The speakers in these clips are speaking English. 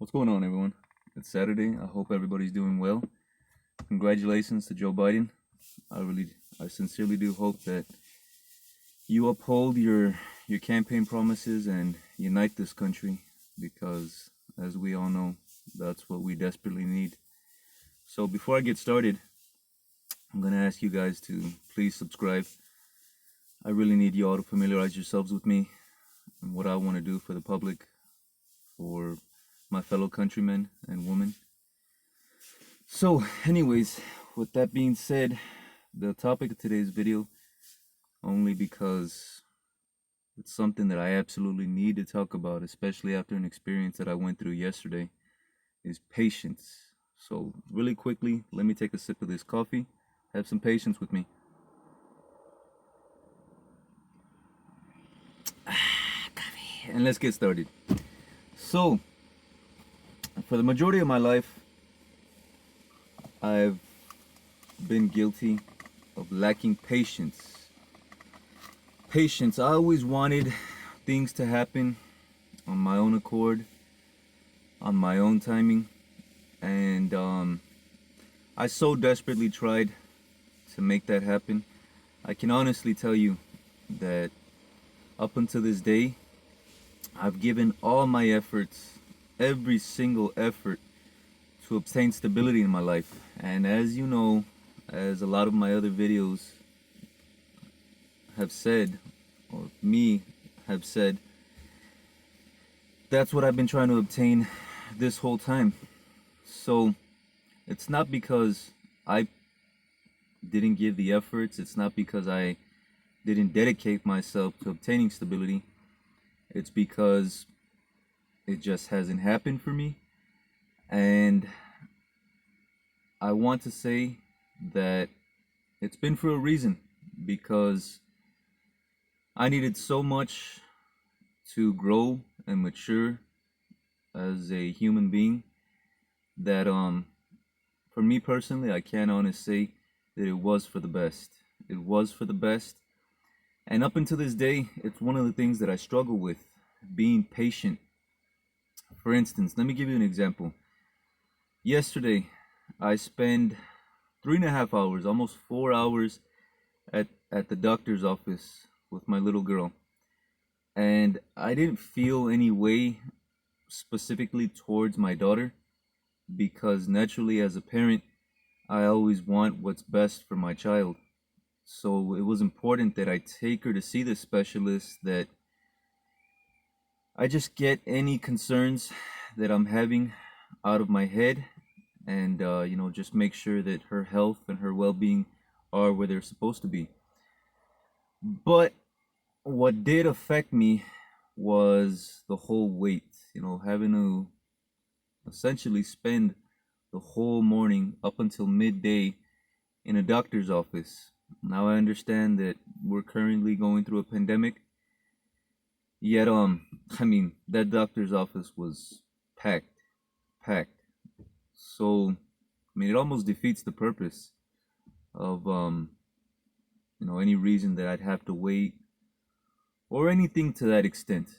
What's going on, everyone? It's Saturday. I hope everybody's doing well. Congratulations to Joe Biden. I sincerely do hope that you uphold your campaign promises and unite this country because, as we all know, that's what we desperately need. So before I get started, I'm going to ask you guys to please subscribe. I really need you all to familiarize yourselves with me and what I want to do for the public, for my fellow countrymen and women. So anyways, with that being said, the topic of today's video, only because it's something that I absolutely need to talk about, especially after an experience that I went through yesterday, is patience. So really quickly, let me take a sip of this coffee. Have some patience with me. And let's get started. So, for the majority of my life, I've been guilty of lacking patience. Patience. I always wanted things to happen on my own accord, on my own timing, and I so desperately tried to make that happen. I can honestly tell you that up until this day, I've given all my efforts, every single effort, to obtain stability in my life. And as you know, as a lot of my other videos have said, or me have said, that's what I've been trying to obtain this whole time. So it's not because I didn't give the efforts, it's not because I didn't dedicate myself to obtaining stability. It's because it just hasn't happened for me. And I want to say that it's been for a reason, because I needed so much to grow and mature as a human being that for me personally, I can honestly say that it was for the best. It was for the best. And up until this day, it's one of the things that I struggle with, being patient. For instance, let me give you an example. Yesterday, I spent 3.5 hours, almost 4 hours at the doctor's office with my little girl. And I didn't feel any way specifically towards my daughter, because naturally as a parent, I always want what's best for my child. So it was important that I take her to see the specialist, that I just get any concerns that I'm having out of my head, and just make sure that her health and her well-being are where they're supposed to be. But what did affect me was the whole wait, having to essentially spend the whole morning up until midday in a doctor's office. Now I understand that we're currently going through a pandemic, yet that doctor's office was packed. So it almost defeats the purpose of any reason that I'd have to wait or anything to that extent.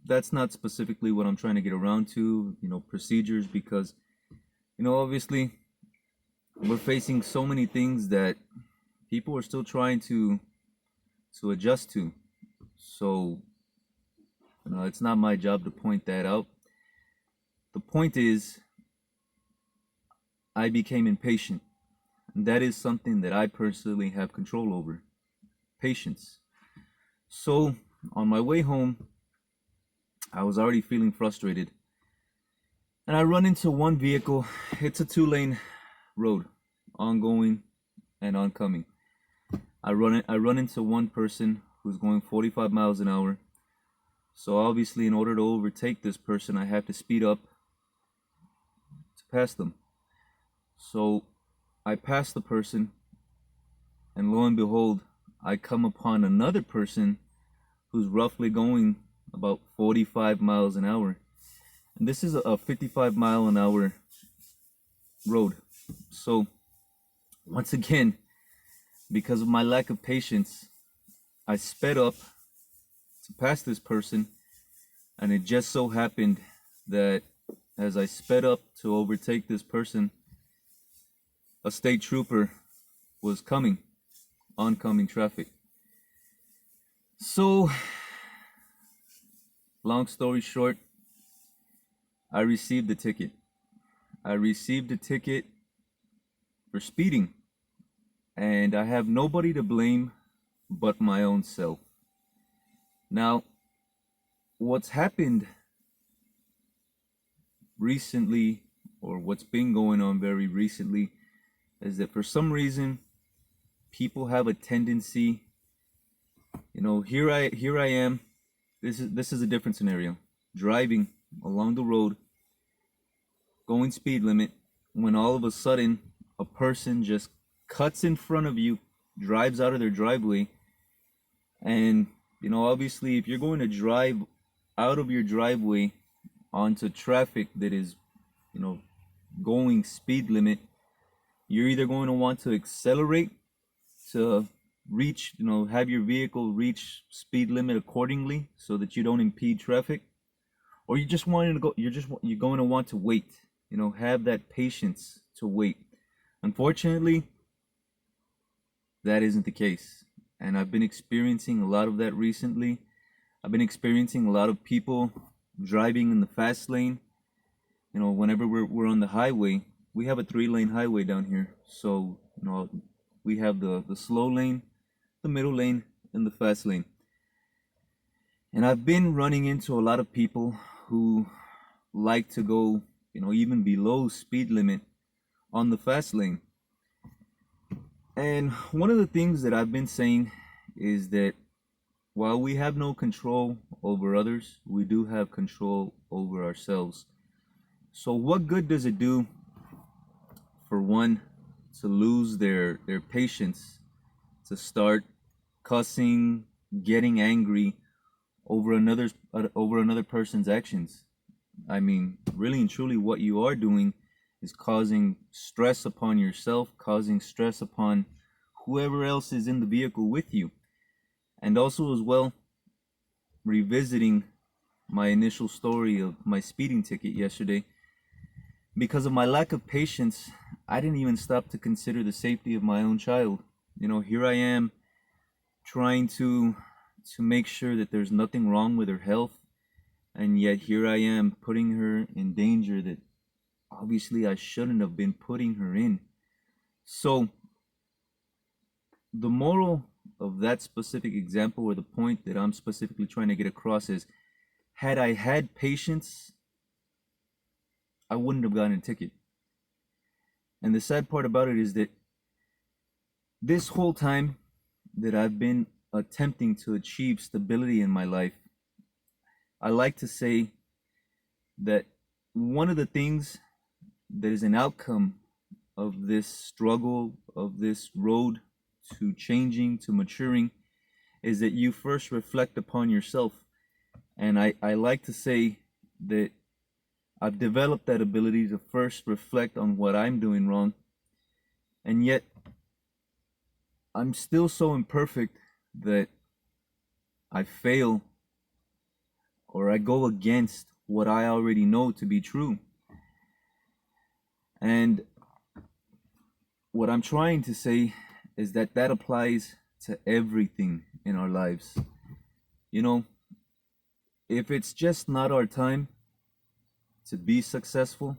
That's not specifically what I'm trying to get around to, procedures, because obviously we're facing so many things that people are still trying to adjust to. So it's not my job to point that out. The point is, I became impatient. And that is something that I personally have control over. Patience. So on my way home, I was already feeling frustrated. And I run into one vehicle. It's a 2-lane road, ongoing and oncoming. I run into one person who's going 45 miles an hour. So obviously, in order to overtake this person, I have to speed up to pass them. So I pass the person, and lo and behold, I come upon another person who's roughly going about 45 miles an hour. And this is a 55 mile an hour road. So once again, because of my lack of patience, I sped up to pass this person, and it just so happened that as I sped up to overtake this person, a state trooper was coming, oncoming traffic. So, long story short, I received the ticket. I received a ticket for speeding, and I have nobody to blame but my own self. Now, what's happened recently, or what's been going on very recently, is that for some reason people have a tendency, here I am. This is a different scenario. Driving along the road, going speed limit, when all of a sudden a person just cuts in front of you, drives out of their driveway, and obviously if you're going to drive out of your driveway onto traffic that is, going speed limit, you're either going to want to accelerate to reach, have your vehicle reach speed limit accordingly so that you don't impede traffic, or you just want to go, you're going to want to wait, have that patience to wait. Unfortunately, that isn't the case. And I've been experiencing a lot of that recently. I've been experiencing a lot of people driving in the fast lane. Whenever we're on the highway, we have a 3-lane highway down here. So, we have the slow lane, the middle lane, and the fast lane. And I've been running into a lot of people who like to go, even below speed limit on the fast lane. And one of the things that I've been saying is that while we have no control over others, we do have control over ourselves. So what good does it do for one to lose their patience, to start cussing, getting angry over another person's actions? I mean, really and truly, what you are doing is causing stress upon yourself, causing stress upon whoever else is in the vehicle with you. And also as well, revisiting my initial story of my speeding ticket yesterday, because of my lack of patience, I didn't even stop to consider the safety of my own child. Here I am trying to make sure that there's nothing wrong with her health, and yet here I am putting her in danger that obviously I shouldn't have been putting her in. So the moral of that specific example, or the point that I'm specifically trying to get across, is had I had patience, I wouldn't have gotten a ticket. And the sad part about it is that this whole time that I've been attempting to achieve stability in my life, I like to say that one of the things that is an outcome of this struggle, of this road to changing, to maturing, is that you first reflect upon yourself. And I like to say that I've developed that ability to first reflect on what I'm doing wrong. And yet, I'm still so imperfect that I fail, or I go against what I already know to be true. And what I'm trying to say is that applies to everything in our lives. If it's just not our time to be successful,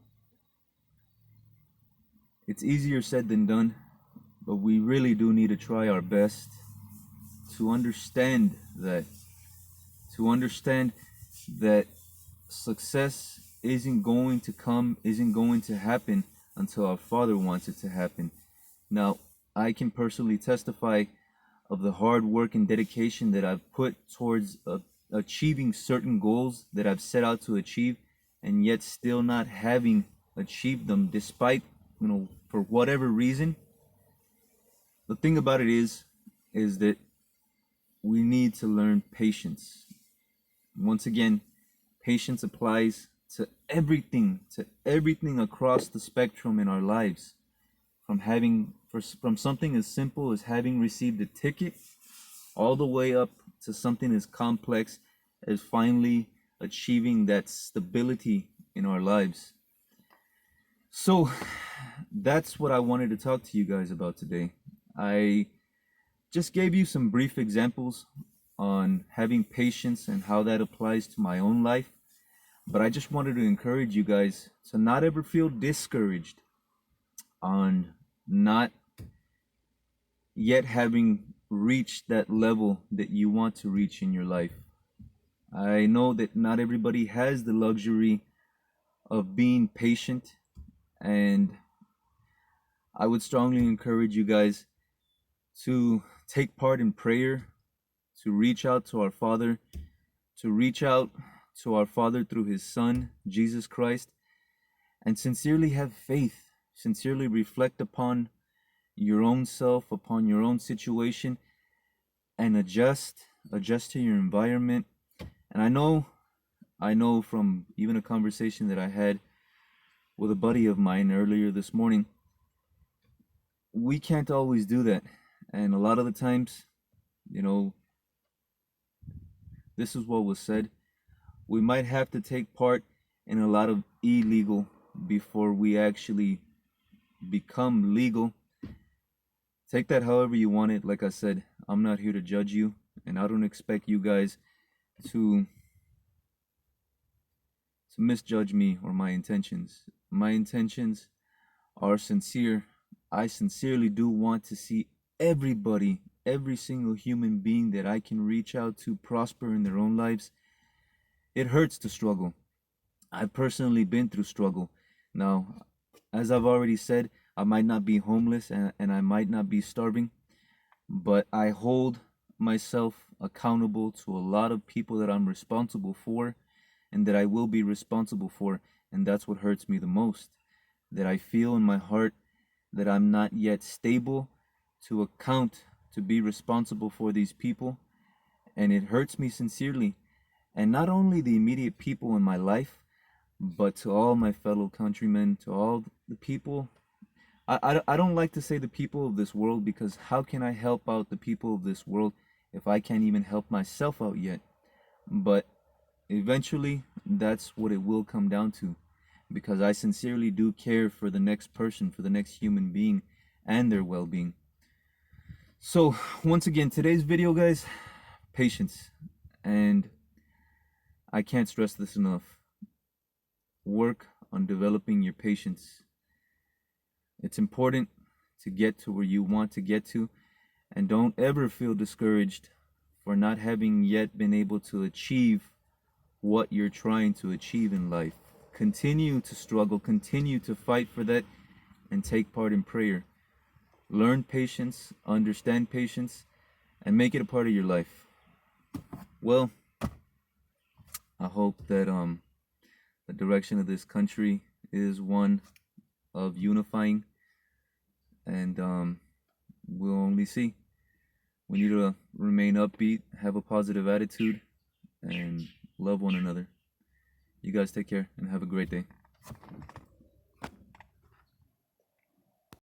it's easier said than done, but we really do need to try our best to understand that success isn't going to happen until our Father wants it to happen. Now, I can personally testify of the hard work and dedication that I've put towards achieving certain goals that I've set out to achieve, and yet still not having achieved them despite, for whatever reason. The thing about it is that we need to learn patience. Once again, patience applies to everything across the spectrum in our lives. From something as simple as having received a ticket, all the way up to something as complex as finally achieving that stability in our lives. So that's what I wanted to talk to you guys about today. I just gave you some brief examples on having patience and how that applies to my own life. But I just wanted to encourage you guys to not ever feel discouraged on not yet having reached that level that you want to reach in your life. I know that not everybody has the luxury of being patient, and I would strongly encourage you guys to take part in prayer, to reach out to our Father, to reach out to our Father through His Son, Jesus Christ, and sincerely have faith, sincerely reflect upon your own self, upon your own situation, and adjust to your environment. And I know from even a conversation that I had with a buddy of mine earlier this morning, we can't always do that. And a lot of the times, this is what was said. We might have to take part in a lot of illegal before we actually become legal. Take that however you want it. Like I said, I'm not here to judge you, and I don't expect you guys to misjudge me or my intentions. My intentions are sincere. I sincerely do want to see everybody, every single human being that I can reach out to prosper in their own lives. It hurts to struggle. I've personally been through struggle. Now, as I've already said, I might not be homeless and I might not be starving, but I hold myself accountable to a lot of people that I'm responsible for and that I will be responsible for. And that's what hurts me the most, that I feel in my heart that I'm not yet stable to be responsible for these people. And it hurts me sincerely. And not only the immediate people in my life, but to all my fellow countrymen, to all the people. I don't like to say the people of this world, because how can I help out the people of this world if I can't even help myself out yet? But eventually, that's what it will come down to, because I sincerely do care for the next person, for the next human being, and their well-being. So, once again, today's video, guys, patience. And I can't stress this enough. Work on developing your patience. It's important to get to where you want to get to, and don't ever feel discouraged for not having yet been able to achieve what you're trying to achieve in life. Continue to struggle, continue to fight for that, and take part in prayer. Learn patience, understand patience, and make it a part of your life. Well, I hope that the direction of this country is one of unifying, and we'll only see. We need to remain upbeat, have a positive attitude, and love one another. You guys take care and have a great day.